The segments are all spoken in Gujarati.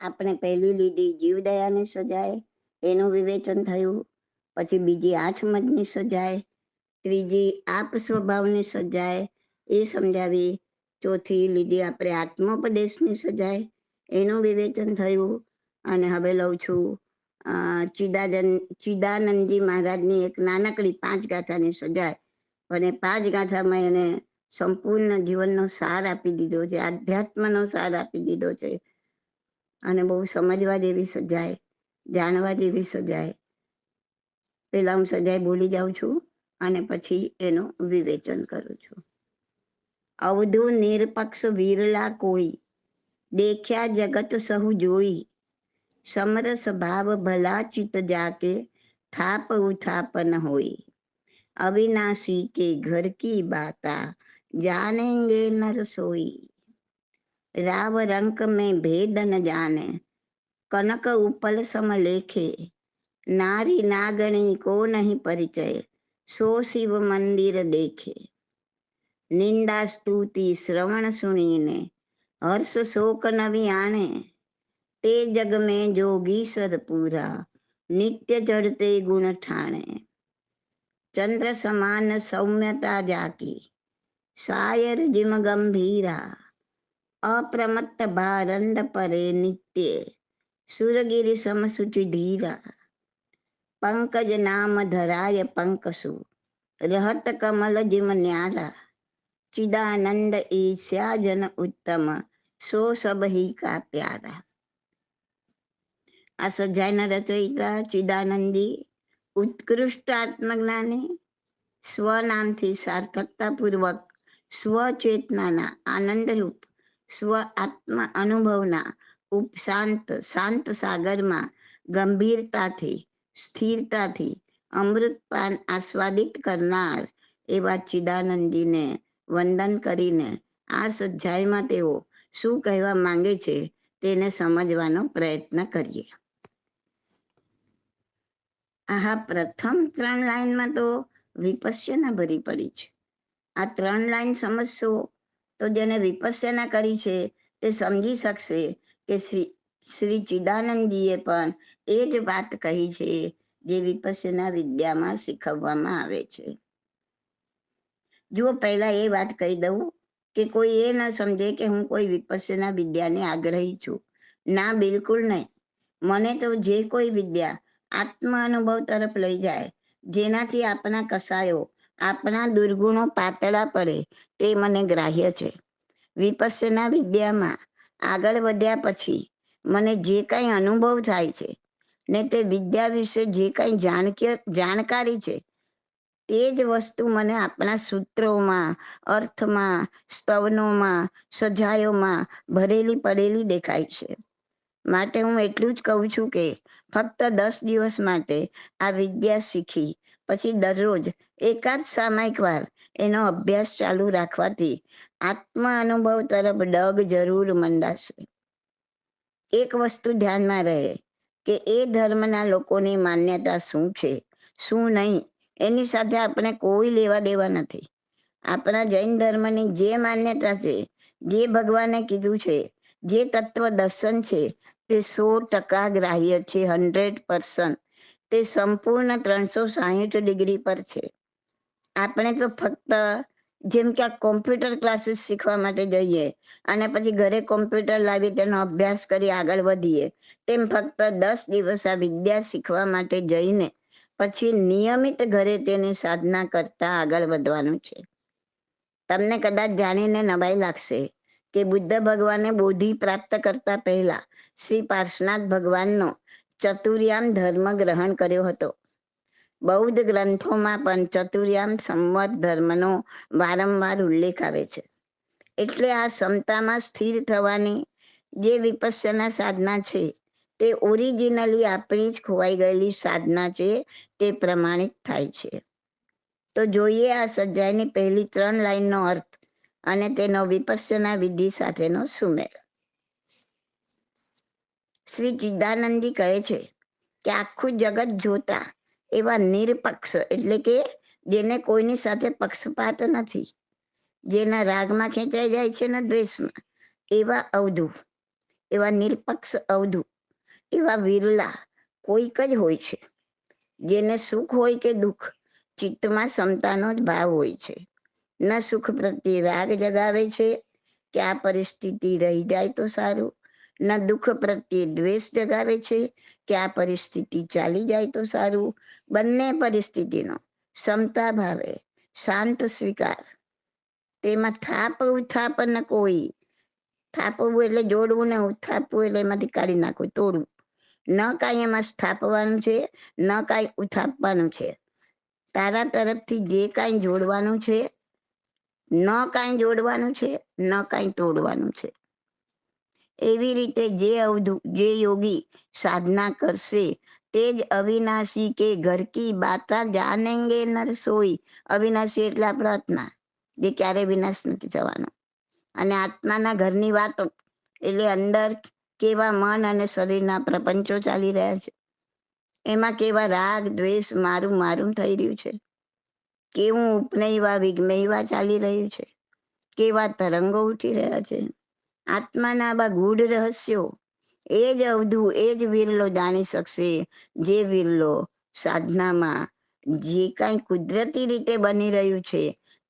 આપણે પહેલી લીધી જીવદયાની સજાએ, એનું વિવેચન થયું. પછી બીજી આઠમદની સજાએ, ત્રીજી આપ સ્વભાવની સજાએ, એ સમજાવી. ચોથી લીધી આપણે આત્મોપદેશની સજાએ, એનું વિવેચન થયું. અને હવે લઉં છું ચિદાનંદજી મહારાજની એક નાનકડી 5 ગાથાની સજાએ. અને 5 ગાથામાં એને સંપૂર્ણ જીવનનો સાર આપી દીધો છે, આધ્યાત્મનો સાર આપી દીધો છે. અને બહુ સમજવા જેવી સજાય, જાણવા જેવી સજાય. પેલા હું સજાય બોલી જાઉં છું અને પછી એનું વિવેચન કરું છું. અવધુ નિરપક્ષ વિરલા કોઈ, દેખ્યા જગત સહુ જોઈ, સમરસ ભાવ ભલા ચિત જાકે, થાપ ઉથાપ ન હોય. अविनाशी के घर की बाता, जानेंगे नर सोई. राव रंक में भेद न जाने, कनक उपल सम लेखे. नारी नागणी को नहीं परिचय, सो शिव मंदिर देखे. निंदा स्तुति श्रवण सुनीने, हर्ष शोक नवी आने. ते जग में जोगीश्वर पूरा, नित्य चढ़ते गुण ठाणे. चंद्र समान सौम्यता जाकी, शायर जिम गंभीरा. अप्रमत्त भारंड परे नित्य, सुरगिरि समसुचि धीरा. पंकज नाम धराय पंकसु, रहत कमल जिम न्यारा. चिदानंद ईश्या जन उत्तम, सो सब ही का प्यारा. આ સજાયના રચયિતા ચિદાનંદી ઉત્કૃષ્ટ આત્મજ્ઞાની, સ્વનામથી સાર્થકતાપૂર્વક સ્વચેતનાના આનંદરૂપ સ્વ આત્મ અનુભવના ઉપશાંત શાંત સાગરમાં ગંભીરતાથી સ્થિરતાથી અમૃતપાન આસ્વાદિત કરનાર એવા ચિદાનંદજીને વંદન કરીને આ સજાયમાં તેઓ શું કહેવા માંગે છે તેને સમજવાનો પ્રયત્ન કરીએ. આ પ્રથમ 3 લાઈનમાં તો વિપશ્યના ભરી પડી છે. આ 3 લાઈન સમજશો તો જેને વિપશ્યના કરી છે તે સમજી શકશે કે શ્રી ચિદાનંદજીએ પણ એ જ વાત કહી છે જે વિપશ્યના વિદ્યામાં શીખવવામાં આવે છે. જો પહેલા એ વાત કહી દઉં કે કોઈ એ ન સમજે કે હું કોઈ વિપશ્યના વિદ્યાને આગ્રહી છું. ના, બિલકુલ નહીં. મને તો જે કોઈ વિદ્યા આત્મ અનુભવ તરફ લઈ જાય, જેનાથી આપણા કસાયો આપણા દુર્ગુણો પાતળા પડે, તે મને ગ્રાહ્ય છે. વિપશ્યના વિદ્યામાં આગળ વધ્યા પછી મને જે કંઈ અનુભવ થાય છે ને તે વિદ્યા વિશે જે કંઈ જાણકારી છે તે જ વસ્તુ મને આપણા સૂત્રોમાં, અર્થમાં, સ્તવનોમાં, સજાયોમાં ભરેલી પડેલી દેખાય છે. માટે હું એટલું જ કહું છું કે ફક્ત 10 દિવસ માટે આ વિદ્યા શીખી પછી દરરોજ એકાદ સામાયિક વાર એનો અભ્યાસ ચાલુ રાખવાથી આત્મ અનુભવ તરફ ડગ જરૂર મંડાશે. એક વસ્તુ ધ્યાનમાં રહે કે એ ધર્મના લોકોની માન્યતા શું છે, શું નહીં, એની સાથે આપણે કોઈ લેવા દેવા નથી. આપણા જૈન ધર્મની જે માન્યતા છે, જે ભગવાને કીધું છે, જે તત્વ દર્શન છે તે 100% ગ્રાહ્ય છે, 100%. તે સંપૂર્ણ 360 ડિગ્રી પર છે. આપણે તો ફક્ત જેમ કે આ કોમ્પ્યુટર ક્લાસીસ શીખવા માટે જઈએ અને પછી ઘરે કોમ્પ્યુટર લાવી તેનો અભ્યાસ કરી આગળ વધીએ, તેમ ફક્ત 10 દિવસ આ વિદ્યા શીખવા માટે જઈને પછી નિયમિત ઘરે તેની સાધના કરતા આગળ વધવાનું છે. તમને કદાચ જાણીને નવાઈ લાગશે કે બુદ્ધ ભગવાને બોધિ પ્રાપ્ત કરતા પહેલા શ્રી પાર્શ્વનાથ ભગવાનનો ચતુર્યામ ધર્મ ગ્રહણ કર્યો હતો. બૌદ્ધ ગ્રંથોમાં પણ ચતુર્યામ સંવત ધર્મનો વારંવાર ઉલ્લેખ આવે છે. એટલે આ ક્ષમતામાં સ્થિર થવાની જે વિપશ્યના સાધના છે તે ઓરિજિનલી આપણી જ ખોવાઈ ગયેલી સાધના છે, તે પ્રમાણિત થાય છે. તો જોઈએ આ સજાયની પહેલી 3 લાઈનનો અર્થ અને તેનો વિપશ્યના વિધિ સાથેનો સુમેળ. શ્રી ચિદાનંદજી કહે છે કે આખું જગત જોતા એવા નિરપક્ષ એટલે કે જેને કોઈની સાથે પક્ષપાત નથી, જેના રાગમાં ખેંચાઈ જાય છે ને દ્વેષમાં, એવા અવધૂત એવા નિરપક્ષ અવધુ, એવા વિરલા કોઈક જ હોય છે જેને સુખ હોય કે દુઃખ, ચિત્તમાં સમતાનો જ ભાવ હોય છે. ન સુખ પ્રત્યે રાગ જગાવે છે કે આ પરિસ્થિતિ રહી જાય તો સારું, ન દુઃખ પ્રત્યે દ્વેષ જગાવે છે કે આ પરિસ્થિતિ ચાલી જાય તો સારું. બંને પરિસ્થિતિનો સમતા ભાવે શાંત સ્વીકાર. તેમાં થાપ ઉથાપ ન કોઈ. થાપવું એટલે જોડવું ને ઉથાપવું એટલે એમાંથી કાઢી નાખવું, તોડવું. ન કાંઈ એમાં સ્થાપવાનું છે, ન કાંઈ ઉથાપવાનું છે. તારા તરફથી જે કાંઈ જોડવાનું છે, ન કાંઈ જોડવાનું છે, ન કાંઈ તોડવાનું છે. એવી રીતે જે અવધુ, જે યોગી સાધના કરશે તે જ અવિનાશી કે ઘર કી બાતા જાનેંગે નર સોઈ. અવિનાશી એટલે આપણો આત્મા, જે ક્યારેય વિનાશ નથી થવાનો. અને આત્માના ઘરની વાતો એટલે અંદર કેવા મન અને શરીરના પ્રપંચો ચાલી રહ્યા છે, એમાં કેવા રાગ દ્વેષ મારું મારું થઈ રહ્યું છે, કેવું ઉપનયવા વિગ્નયવા ચાલી રહ્યું છે, કેવા તરંગો ઉઠી રહ્યા છે. આત્માના આવા ગૂઢ રહસ્યો એ જ અવધુ, એ જ વિરલો જાણી શકશે. જે વિરલો સાધનામાં જે કાંઈ કુદરતી રીતે બની રહ્યું છે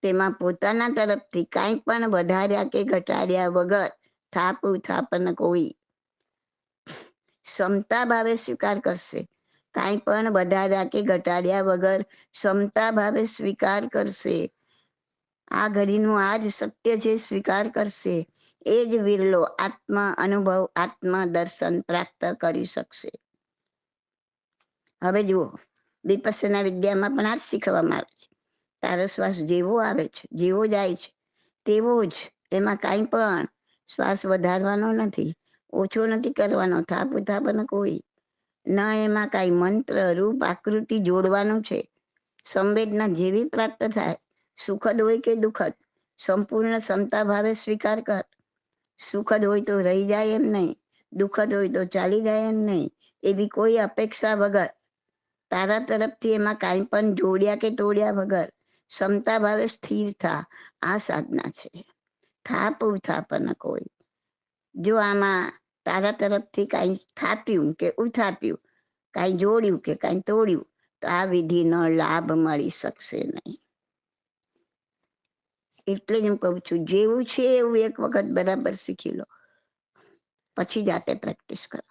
તેમાં પોતાના તરફથી કાંઈ પણ વધાર્યા કે ઘટાડ્યા વગર થાપ ઉથાપ ન કોઈ, સમતા ભાવે સ્વીકાર કરશે. કાંઈ પણ વધાર્યા કે ઘટાડ્યા વગર સમતા ભાવે સ્વીકાર કરશે. આ ઘડીનું આ જ સત્ય છે, સ્વીકાર કરશે. એ જ વિરલો આત્મ અનુભવ, આત્મ દર્શન પ્રાપ્ત કરી શકશે. હવે જુઓ, વિપસ્સના વિદ્યામાં પણ આ જ શીખવામાં આવે છે. તારો શ્વાસ જેવો આવે છે, જેવો જાય છે તેવો જ, એમાં કાંઈ પણ શ્વાસ વધારવાનો નથી, ઓછો નથી કરવાનો, થાપ ઉથાપ કોઈ. ન એમાં કાંઈ મંત્ર રૂપ આકૃતિ જોડવાનું છે. સંવેદના જેવી પ્રાપ્ત થાય, સુખદ હોય કે દુઃખદ, સંપૂર્ણ ક્ષમતા ભાવે સ્વીકાર કર. સુખદ હોય તો રહી જાય એમ નહીં, દુઃખદ હોય તો ચાલી જાય એમ નહીં, એવી કોઈ અપેક્ષા વગર તારા તરફથી એમાં કાંઈ પણ જોડ્યા કે તોડ્યા વગર ક્ષમતા ભાવે સ્થિર થા. આ સાધના છે. થાપ ઉથાપ ન કોઈ. જો આમાં તારા તરફથી કાંઈ થાપ્યું કે ઉથાપ્યું, કાંઈ જોડ્યું કે કાંઈ તોડ્યું, તો આ વિધિનો લાભ મળી શકશે નહીં. એટલે જ હું કહું છું, જેવું છે એવું એક વખત બરાબર શીખી લો, પછી જાતે પ્રેક્ટિસ કરો.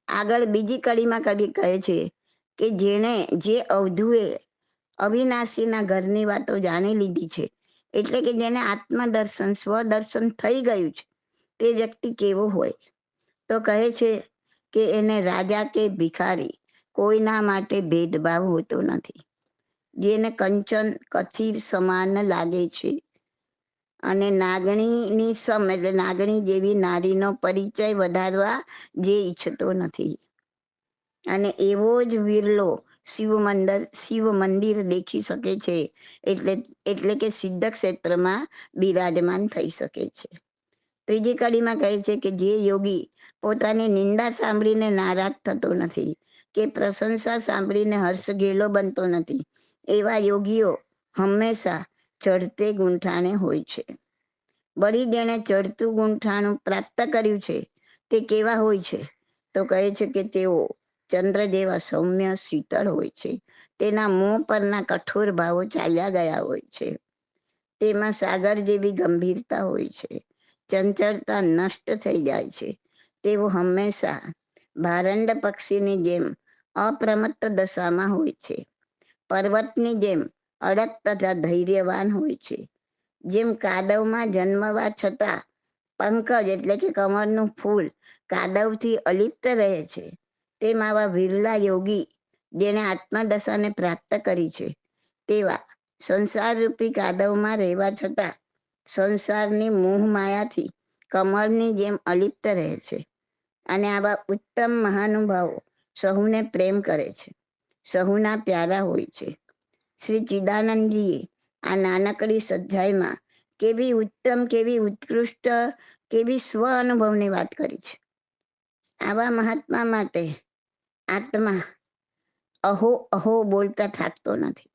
આગળ બીજી કડીમાં કદી કહે છે કે જેણે, જે અવધુએ અવિનાશીના ઘરની વાતો જાણી લીધી છે, એટલે કે જેને આત્મદર્શન સ્વદર્શન થઈ ગયું છે, તે વ્યક્તિ કેવો હોય? તો કહે છે કે એને રાજા કે ભિખારી કોઈના માટે ભેદભાવ હોતો નથી. જેને કંચન કથિર સમાન લાગે છે અને નાગણીની સમ એટલે નાગણી જેવી નારીનો પરિચય વધારવા જે ઈચ્છતો નથી. અને એવો જ વિરલો શિવ મંદિર દેખી શકે છે, એટલે કે સિદ્ધ ક્ષેત્રમાં બિરાજમાન થઈ શકે છે. ત્રીજી કડીમાં કહે છે કે જે યોગી પોતાની નિંદા સાંભળીને નારાજ થતો નથી કે પ્રશંસા સાંભળીને હર્ષઘેલો બનતો નથી, એવા યોગીઓ હંમેશા ચઢતે ગૂંઠાણે હોય છે. વળી જેણે ચડતું ગૂંઠાણું પ્રાપ્ત કર્યું છે તે કેવા હોય છે? તો કહે છે કે તેઓ ચંદ્ર જેવા સૌમ્ય શીતળ હોય છે. તેના મોં પરના કઠોર ભાવો ચાલ્યા ગયા હોય છે. તેમાં સાગર જેવી ગંભીરતા હોય છે. ચંચળતા નષ્ટ થઈ જાય છે. તેઓ હંમેશા ભારંડ પક્ષીની જેમ અપ્રમત્ત દશામાં હોય છે. પર્વતની જેમ અડગ તથા ધૈર્યવાન હોય છે. જેમ કાદવમાં જન્મવા છતાં પંકજ એટલે કે કમળનું ફૂલ કાદવથી અલિપ્ત રહે છે, તેમ આવા વિરલા યોગી જેને આત્મદશાને પ્રાપ્ત કરી છે, તેવા સંસારરૂપી કાદવમાં રહેવા છતાં સંસારની મોહ માયાથી કમળની જેમ અલિપ્ત રહે છે. અને આવા ઉત્તમ મહાનુભાવો સહુને પ્રેમ કરે છે, સહુના પ્યારા હોય છે. શ્રી ચિદાનંદજીએ આ નાનકડી સજ્જાઈમાં કેવી ઉત્તમ, કેવી ઉત્કૃષ્ટ, કેવી સ્વ અનુભવની વાત કરી છે. આવા મહાત્મા માટે આત્મા અહો અહો બોલતા થાકતો નથી.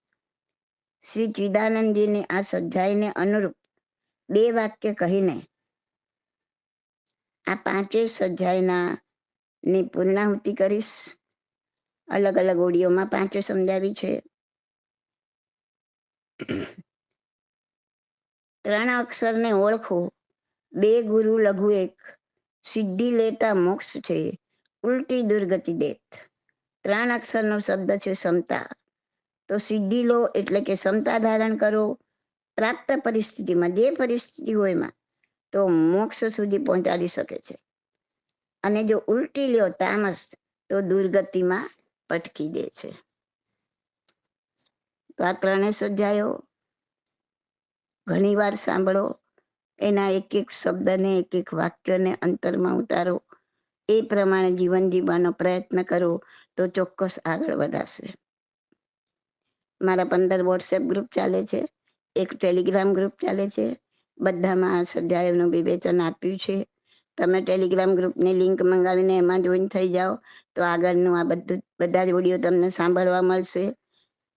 શ્રી ચિદાનંદજીની આ સજ્જાઈને અનુરૂપ બે વાક્ય કહીને આ પાંચે સ્વાધ્યાયના ની પૂર્ણાહુતિ કરીશ. અલગ અલગ ઓડિયોમાં પાંચે સમજાવી છે. 3 અક્ષરને ઓળખો, 2 ગુરુ લઘુ એક, સિદ્ધિ લેતા મોક્ષ છે, ઉલટી દુર્ગતિ દેત. 3 અક્ષરનો શબ્દ છે ક્ષમતા. તો સિદ્ધિ લો એટલે કે ક્ષમતા ધારણ કરો પ્રાપ્ત પરિસ્થિતિમાં, જે પરિસ્થિતિ હોય એમાં, તો મોક્ષ સુધી પહોંચાડી શકે છે. અને જો ઉલટી લ્યો તામસ તો દુર્ગતિમાં પટકી દે છે. તો આ 3 સ્વાધ્યાયો ઘણી વાર સાંભળો, એના એક એક શબ્દને એક એક વાક્યને અંતરમાં ઉતારો, એ પ્રમાણે જીવન જીવવાનો પ્રયત્ન કરો તો ચોક્કસ આગળ વધાશે. મારા 15 વોટ્સએપ ગ્રુપ ચાલે છે, એક ટેલિગ્રામ ગ્રુપ ચાલે છે, બધામાં આ સ્વાધ્યાયોનું વિવેચન આપ્યું છે. તમે ટેલિગ્રામ ગ્રુપની લિંક મંગાવીને એમાં જોઈન થઈ જાઓ તો આગળનું આ બધા જ ઓડિયો તમને સાંભળવા મળશે,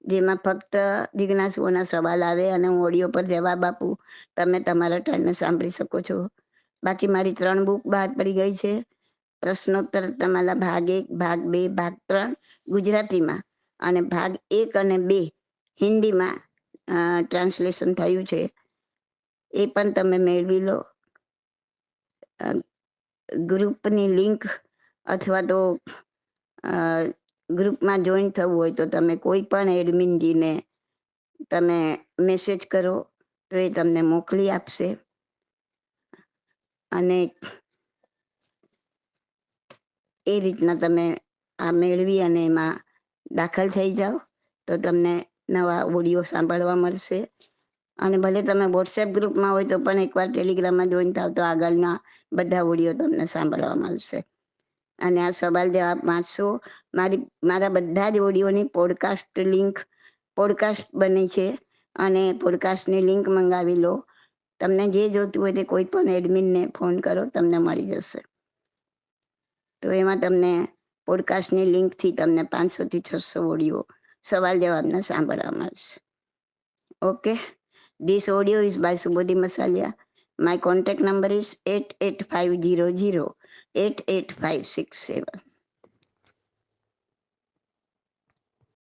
જેમાં ફક્ત જિજ્ઞાસુઓના સવાલ આવે અને હું ઓડિયો પર જવાબ આપું. તમે તમારા ટાઈમે સાંભળી શકો છો. બાકી મારી 3 બુક બહાર પડી ગઈ છે. પ્રશ્નોત્તર તમારા ભાગ 1, ભાગ 2, ભાગ 3 ગુજરાતીમાં અને ભાગ 1 અને 2 હિન્દીમાં ટ્રાન્સલેશન થયું છે. એ પણ તમે મેળવી લો. ગ્રુપની લિંક અથવા તો ગ્રુપમાં જોઈન થવું હોય તો તમે કોઈ પણ એડમિનજીને તમે મેસેજ કરો તો એ તમને મોકલી આપશે. અને એ રીતના તમે આ મેળવી અને એમાં દાખલ થઈ જાઓ તો તમને નવા ઓડિયો સાંભળવા મળશે. અને ભલે તમે વોટ્સએપ ગ્રુપમાં હોય તો પણ એકવાર ટેલિગ્રામમાં જોઈન થાવ તો આગળના બધા ઓડિયો તમને સાંભળવા મળશે. અને આ સવાલ જવાબ વાંચશો. મારા બધા જ ઓડિયોની પોડકાસ્ટ બની છે અને પોડકાસ્ટની લિંક મંગાવી લો. તમને જે જોતું હોય તે કોઈ પણ એડમિનને ફોન કરો, તમને મળી જશે. તો એમાં તમને પોડકાસ્ટની લિંકથી તમને 500 થી 600 ઓડિયો સવાલ જવાબના સાંભળવા મળશે. Okay, this audio is by Subodhi Masalia. My contact number is 88500 88567.